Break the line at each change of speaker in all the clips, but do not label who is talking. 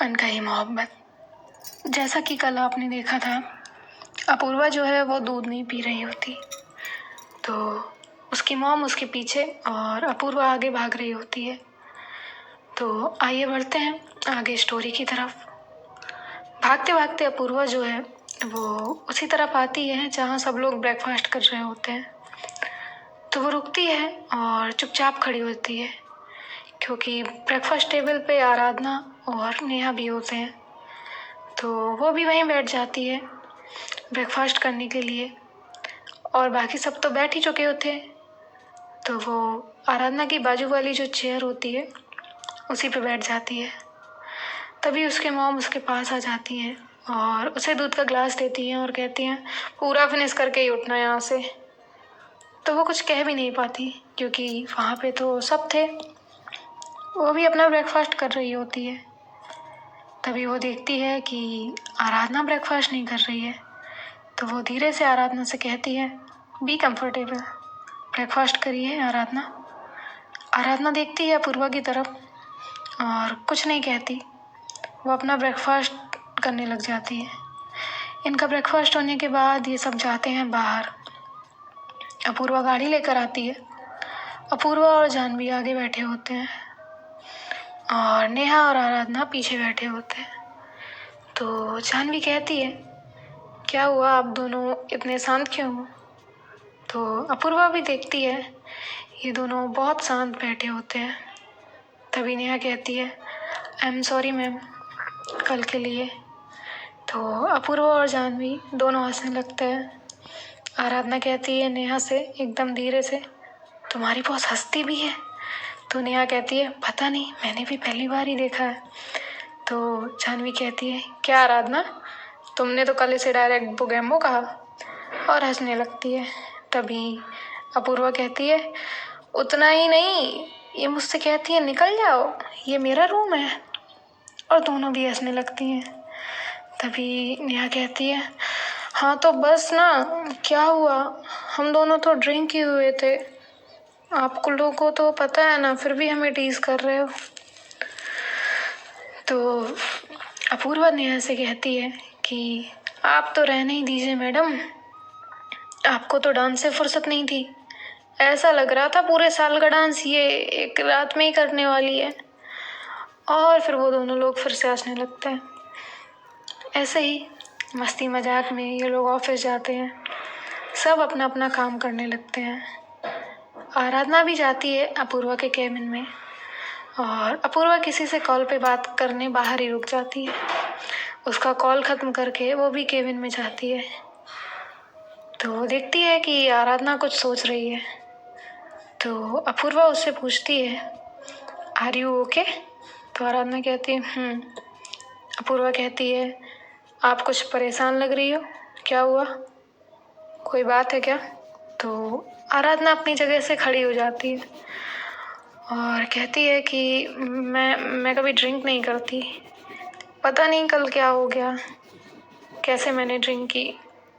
अनकही मोहब्बत। जैसा कि कल आपने देखा था, अपूर्वा जो है वो दूध नहीं पी रही होती, तो उसकी मॉम उसके पीछे और अपूर्वा आगे भाग रही होती है। तो आइए बढ़ते हैं आगे स्टोरी की तरफ। भागते भागते अपूर्वा जो है वो उसी तरफ आती है जहाँ सब लोग ब्रेकफास्ट कर रहे होते हैं। तो वो रुकती है और चुपचाप खड़ी होती है, क्योंकि ब्रेकफास्ट टेबल पे आराधना और नेहा भी होते हैं। तो वो भी वहीं बैठ जाती है ब्रेकफास्ट करने के लिए, और बाकी सब तो बैठ ही चुके होते हैं। तो वो आराधना की बाजू वाली जो चेयर होती है उसी पे बैठ जाती है। तभी उसके मॉम उसके पास आ जाती हैं और उसे दूध का ग्लास देती हैं और कहती हैं पूरा फिनिश करके ही उठना यहाँ से। तो वो कुछ कह भी नहीं पाती, क्योंकि वहाँ पे तो सब थे, वो भी अपना ब्रेकफास्ट कर रही होती है। तभी वो देखती है कि आराधना ब्रेकफास्ट नहीं कर रही है, तो वो धीरे से आराधना से कहती है बी कंफर्टेबल, ब्रेकफास्ट करिए आराधना। आराधना देखती है अपूर्वा की तरफ और कुछ नहीं कहती, वो अपना ब्रेकफास्ट करने लग जाती है। इनका ब्रेकफास्ट होने के बाद ये सब जाते हैं बाहर। अपूर्वा गाड़ी लेकर आती है। अपूर्वा और जानवी आगे बैठे होते हैं और नेहा और आराधना पीछे बैठे होते हैं। तो जानवी कहती है क्या हुआ, आप दोनों इतने शांत क्यों हो? तो अपूर्वा भी देखती है ये दोनों बहुत शांत बैठे होते हैं। तभी नेहा कहती है आई एम सॉरी मैम, कल के लिए। तो अपूर्वा और जानवी दोनों हंसने लगते हैं। आराधना कहती है नेहा से एकदम धीरे से तुम्हारी बॉस हंसती भी है? तो नेहा कहती है पता नहीं, मैंने भी पहली बार ही देखा है। तो जानवी कहती है क्या आराधना, तुमने तो कल इसे डायरेक्ट बुगैम्बो कहा, और हंसने लगती है। तभी अपूर्वा कहती है उतना ही नहीं, ये मुझसे कहती है निकल जाओ, ये मेरा रूम है, और दोनों भी हंसने लगती हैं। तभी नेहा कहती है हाँ तो बस ना, क्या हुआ, हम दोनों तो ड्रिंक किए हुए थे, आपको लोगों को तो पता है ना, फिर भी हमें टीज कर रहे हो। तो अपूर्वा नेहा से कहती है कि आप तो रहने ही दीजिए मैडम, आपको तो डांस से फुर्सत नहीं थी, ऐसा लग रहा था पूरे साल का डांस ये एक रात में ही करने वाली है। और फिर वो दोनों लोग फिर से हंसने लगते हैं। ऐसे ही मस्ती मजाक में ये लोग ऑफिस जाते हैं, सब अपना अपना काम करने लगते हैं। आराधना भी जाती है अपूर्वा के केबिन में, और अपूर्वा किसी से कॉल पे बात करने बाहर ही रुक जाती है। उसका कॉल ख़त्म करके वो भी केबिन में जाती है। तो वो देखती है कि आराधना कुछ सोच रही है। तो अपूर्वा उससे पूछती है आर यू ओके? तो आराधना कहती है अपूर्वा कहती है आप कुछ परेशान लग रही हो, क्या हुआ, कोई बात है क्या? तो आराधना अपनी जगह से खड़ी हो जाती है और कहती है कि मैं कभी ड्रिंक नहीं करती, पता नहीं कल क्या हो गया, कैसे मैंने ड्रिंक की,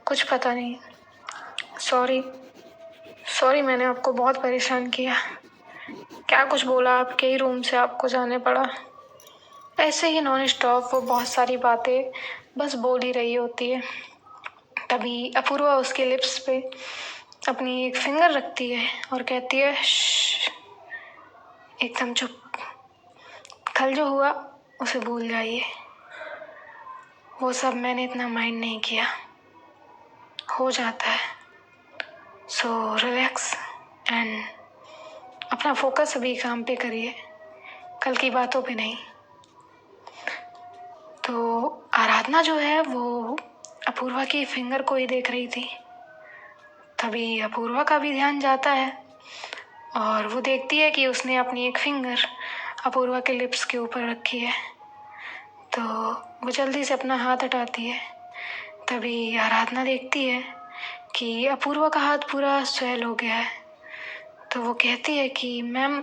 कुछ पता नहीं, सॉरी मैंने आपको बहुत परेशान किया, क्या कुछ बोला, आपके ही रूम से आपको जाने पड़ा। ऐसे ही नॉन स्टॉप वो बहुत सारी बातें बस बोल ही रही होती है। तभी अपूर्वा उसके लिप्स पे अपनी एक फिंगर रखती है और कहती है श्श, एकदम चुप, कल जो हुआ उसे भूल जाइए, वो सब मैंने इतना माइंड नहीं किया, हो जाता है, सो रिलैक्स एंड अपना फोकस अभी काम पे करिए, कल की बातों पे नहीं। तो आराधना जो है वो अपूर्वा की फिंगर को ही देख रही थी। तभी अपूर्वा का भी ध्यान जाता है और वो देखती है कि उसने अपनी एक फिंगर अपूर्वा के लिप्स के ऊपर रखी है। तो वो जल्दी से अपना हाथ हटाती है। तभी आराधना देखती है कि अपूर्वा का हाथ पूरा स्वेल हो गया है। तो वो कहती है कि मैम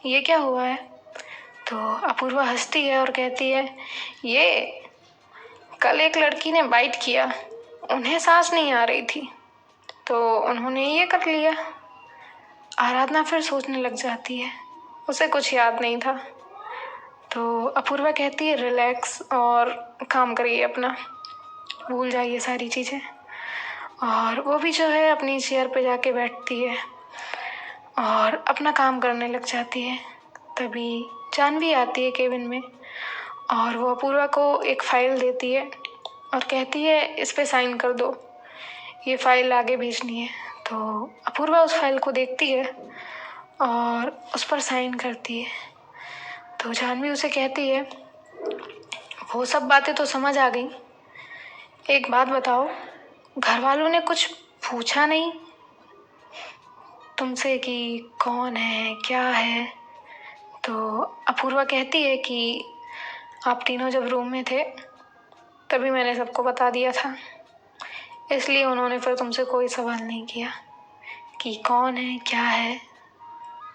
ये क्या हुआ है? तो अपूर्वा हंसती है और कहती है ये कल एक लड़की ने बाइट किया, उन्हें सांस नहीं आ रही थी तो उन्होंने ये कर लिया। आराधना फिर सोचने लग जाती है, उसे कुछ याद नहीं था। तो अपूर्वा कहती है रिलैक्स और काम करिए अपना, भूल जाइए सारी चीज़ें। और वो भी जो है अपनी चेयर पे जाके बैठती है और अपना काम करने लग जाती है। तभी जानवी आती है केबिन में और वो अपूर्वा को एक फ़ाइल देती है और कहती है इस पे साइन कर दो, ये फ़ाइल आगे भेजनी है। तो अपूर्वा उस फाइल को देखती है और उस पर साइन करती है। तो जानवी उसे कहती है वो सब बातें तो समझ आ गई, एक बात बताओ, घर वालों ने कुछ पूछा नहीं तुमसे कि कौन है क्या है? तो अपूर्वा कहती है कि आप तीनों जब रूम में थे तभी मैंने सबको बता दिया था, इसलिए उन्होंने फिर तुमसे कोई सवाल नहीं किया कि कौन है क्या है।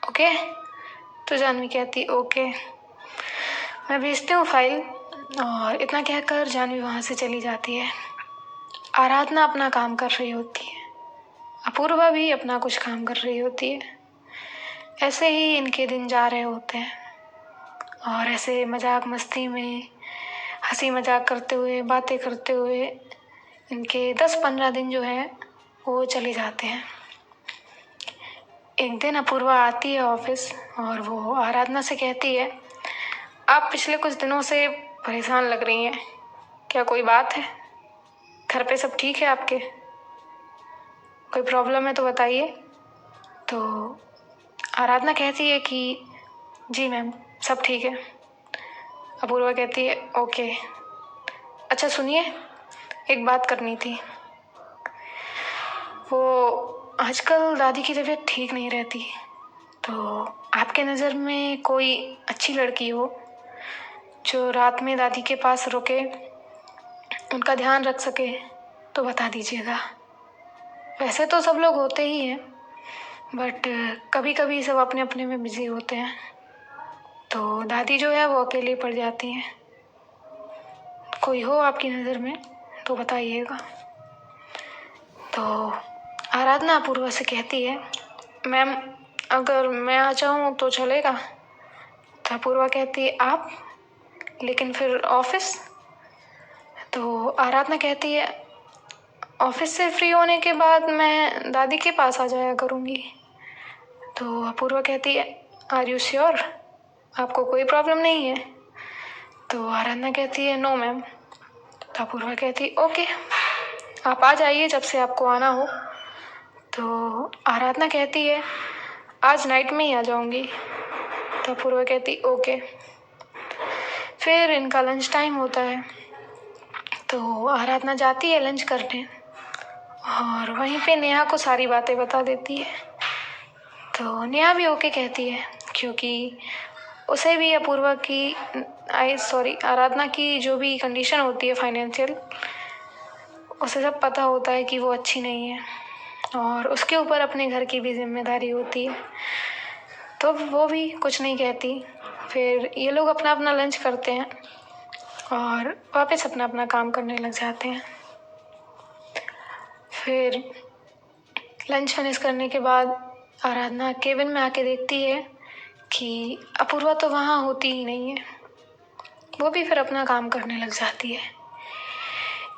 ओके? तो जानवी कहती ओके, मैं भेजती हूँ फाइल। और इतना कहकर जानवी वहाँ से चली जाती है। आराधना अपना काम कर रही होती है, अपूर्वा भी अपना कुछ काम कर रही होती है। ऐसे ही इनके दिन जा रहे होते हैं और ऐसे मजाक मस्ती में हंसी मजाक करते हुए बातें करते हुए इनके 10-15 दिन जो है वो चले जाते हैं। एक दिन अपूर्वा आती है ऑफिस और वो आराधना से कहती है आप पिछले कुछ दिनों से परेशान लग रही हैं, क्या कोई बात है? घर पे सब ठीक है आपके? कोई प्रॉब्लम है तो बताइए। तो आराधना कहती है कि जी मैम सब ठीक है। अपूर्वा कहती है ओके, अच्छा सुनिए, एक बात करनी थी। वो आजकल दादी की तबीयत ठीक नहीं रहती, तो आपके नज़र में कोई अच्छी लड़की हो जो रात में दादी के पास रुके, उनका ध्यान रख सके तो बता दीजिएगा। वैसे तो सब लोग होते ही हैं, बट कभी कभी सब अपने अपने में बिजी होते हैं, तो दादी जो है वो अकेली पड़ जाती हैं। कोई हो आपकी नज़र में तो बताइएगा। तो आराधना अपूर्वा से कहती है मैम अगर मैं आ जाऊँ तो चलेगा? तो अपूर्वा कहती है आप, लेकिन फिर ऑफिस? तो आराधना कहती है ऑफिस से फ्री होने के बाद मैं दादी के पास आ जाया करूँगी। तो अपूर्वा कहती है आर यू श्योर, आपको कोई प्रॉब्लम नहीं है? तो आराधना कहती है नो मैम। तो अपूर्वा कहती ओके, आप आ जाइए जब से आपको आना हो। तो आराधना कहती है आज नाइट में ही आ जाऊँगी। तो अपूर्वा कहती ओके। फिर इनका लंच टाइम होता है, तो आराधना जाती है लंच करने और वहीं पे नेहा को सारी बातें बता देती है। तो नेहा भी ओके कहती है क्योंकि उसे भी अपूर्वा की आराधना की जो भी कंडीशन होती है फाइनेंशियल, उसे सब पता होता है कि वो अच्छी नहीं है और उसके ऊपर अपने घर की भी जिम्मेदारी होती है, तो वो भी कुछ नहीं कहती। फिर ये लोग अपना अपना लंच करते हैं और वापस अपना अपना काम करने लग जाते हैं। फिर लंच फिनिश करने के बाद आराधना केबिन में आके देखती है कि अपूर्वा तो वहाँ होती ही नहीं है, वो भी फिर अपना काम करने लग जाती है।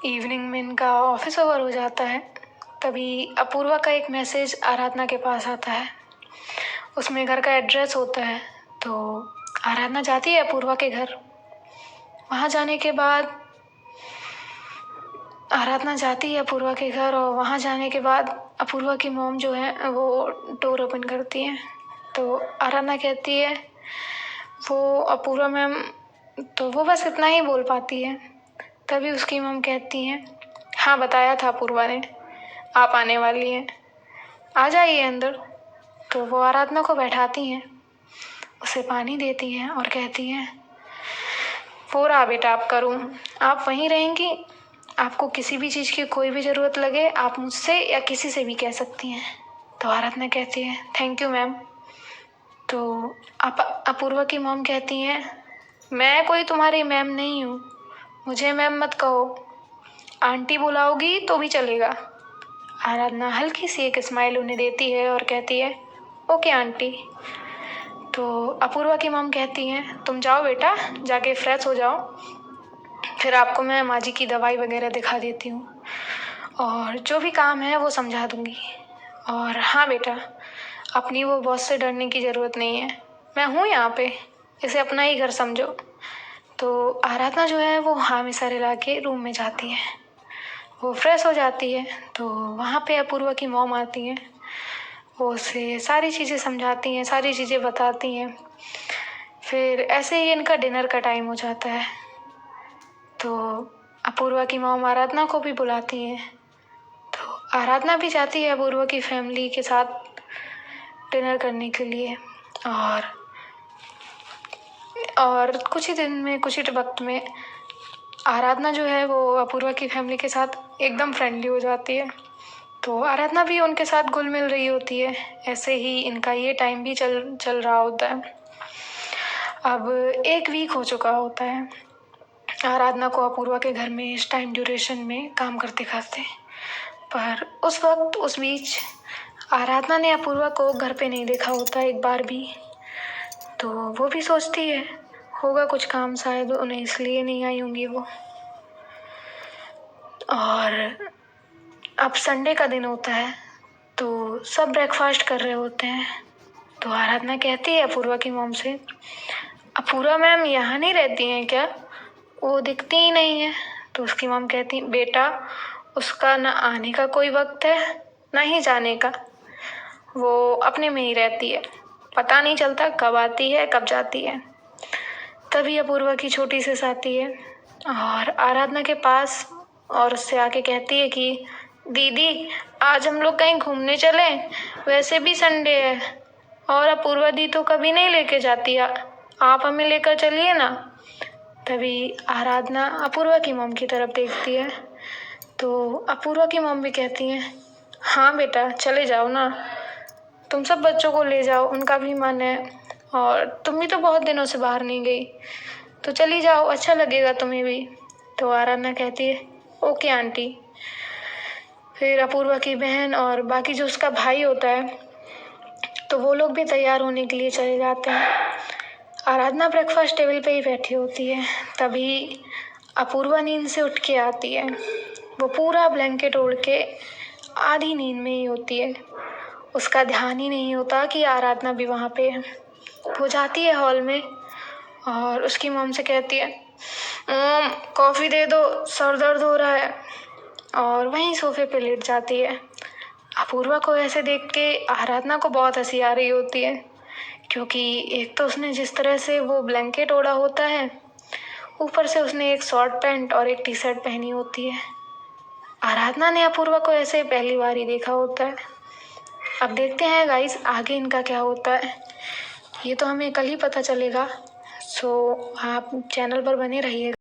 इवनिंग में इनका ऑफिस ओवर हो जाता है, तभी अपूर्वा का एक मैसेज आराधना के पास आता है, उसमें घर का एड्रेस होता है। तो आराधना जाती है अपूर्वा के घर। वहाँ जाने के बाद आराधना जाती है अपूर्वा के घर और वहाँ जाने के बाद अपूर्वा की मॉम जो है वो डोर ओपन करती है। तो आराधना कहती है वो अपूर्वा मैम, तो वो बस इतना ही बोल पाती है। तभी उसकी मॉम कहती हैं हाँ बताया था अपूर्वा ने आप आने वाली हैं, आ जाइए अंदर। तो वो आराधना को बैठाती हैं, उसे पानी देती हैं और कहती हैं वो रहा बेटा आपका रूम, आप वहीं रहेंगी, आपको किसी भी चीज़ की कोई भी ज़रूरत लगे आप मुझसे या किसी से भी कह सकती हैं। तो आराधना कहती है थैंक यू मैम। तो अपूर्वा की मॉम कहती हैं मैं कोई तुम्हारी मैम नहीं हूँ, मुझे मैम मत कहो, आंटी बुलाओगी तो भी चलेगा। आराधना हल्की सी एक स्माइल उन्हें देती है और कहती है ओके आंटी। तो अपूर्वा की मॉम कहती हैं तुम जाओ बेटा, जाके फ्रेश हो जाओ, फिर आपको मैं माँ जी की दवाई वगैरह दिखा देती हूँ और जो भी काम है वो समझा दूँगी। और हाँ बेटा, अपनी वो बॉस से डरने की ज़रूरत नहीं है, मैं हूँ यहाँ पे, इसे अपना ही घर समझो। तो आराधना जो है वो हाँ में सर हिला के रूम में जाती है, वो फ्रेश हो जाती है। तो वहाँ पे अपूर्वा की मॉम आती हैं, वो उसे सारी चीज़ें समझाती हैं, सारी चीज़ें बताती हैं। फिर ऐसे ही इनका डिनर का टाइम हो जाता है। तो अपूर्वा की मॉम आराधना को भी बुलाती हैं, तो आराधना भी जाती है अपूर्वा की फैमिली के साथ डिनर करने के लिए। और कुछ ही दिन में, कुछ ही वक्त में आराधना जो है वो अपूर्वा की फैमिली के साथ एकदम फ्रेंडली हो जाती है। तो आराधना भी उनके साथ घुल मिल रही होती है। ऐसे ही इनका ये टाइम भी चल रहा होता है। अब 1 वीक हो चुका होता है आराधना को अपूर्वा के घर में इस टाइम ड्यूरेशन में काम करते करते। पर उस वक्त, उस बीच आराधना ने अपूर्वा को घर पे नहीं देखा होता एक बार भी। तो वो भी सोचती है होगा कुछ काम, शायद उन्हें इसलिए नहीं आई होंगी वो। और अब संडे का दिन होता है, तो सब ब्रेकफास्ट कर रहे होते हैं। तो आराधना कहती है अपूर्वा की मॉम से, अपूर्वा मैम यहाँ नहीं रहती हैं क्या, वो दिखती ही नहीं है। तो उसकी मॉम कहती बेटा, उसका ना आने का कोई वक्त है ना ही जाने का, वो अपने में ही रहती है, पता नहीं चलता कब आती है कब जाती है। तभी अपूर्वा की छोटी sis आती है और आराधना के पास और उससे आके कहती है कि दीदी आज हम लोग कहीं घूमने चलें, वैसे भी संडे है और अपूर्वा दी तो कभी नहीं लेके जाती, आप हमें लेकर चलिए ना। तभी आराधना अपूर्वा की मॉम की तरफ देखती है, तो अपूर्वा की मॉम भी कहती हैं हाँ बेटा चले जाओ ना, तुम सब बच्चों को ले जाओ, उनका भी मन है, और तुम भी तो बहुत दिनों से बाहर नहीं गई, तो चली जाओ, अच्छा लगेगा तुम्हें भी। तो आराधना कहती है ओके आंटी। फिर अपूर्वा की बहन और बाकी जो उसका भाई होता है, तो वो लोग भी तैयार होने के लिए चले जाते हैं। आराधना ब्रेकफास्ट टेबल पे ही बैठी होती है, तभी अपूर्वा नींद से उठ के आती है। वो पूरा ब्लैंकेट ओढ़ के आधी नींद में ही होती है, उसका ध्यान ही नहीं होता कि आराधना भी वहाँ पे है। वो जाती है हॉल में और उसकी मॉम से कहती है मॉम कॉफ़ी दे दो, सर दर्द हो रहा है, और वहीं सोफे पे लेट जाती है। अपूर्वा को ऐसे देख के आराधना को बहुत हंसी आ रही होती है, क्योंकि एक तो उसने जिस तरह से वो ब्लैंकेट ओढ़ा होता है, ऊपर से उसने एक शॉर्ट पैंट और एक टी-शर्ट पहनी होती है। आराधना ने अपूर्वा को ऐसे पहली बार ही देखा होता है। अब देखते हैं गाइस आगे इनका क्या होता है, ये तो हमें कल ही पता चलेगा। सो आप चैनल पर बने रहिए।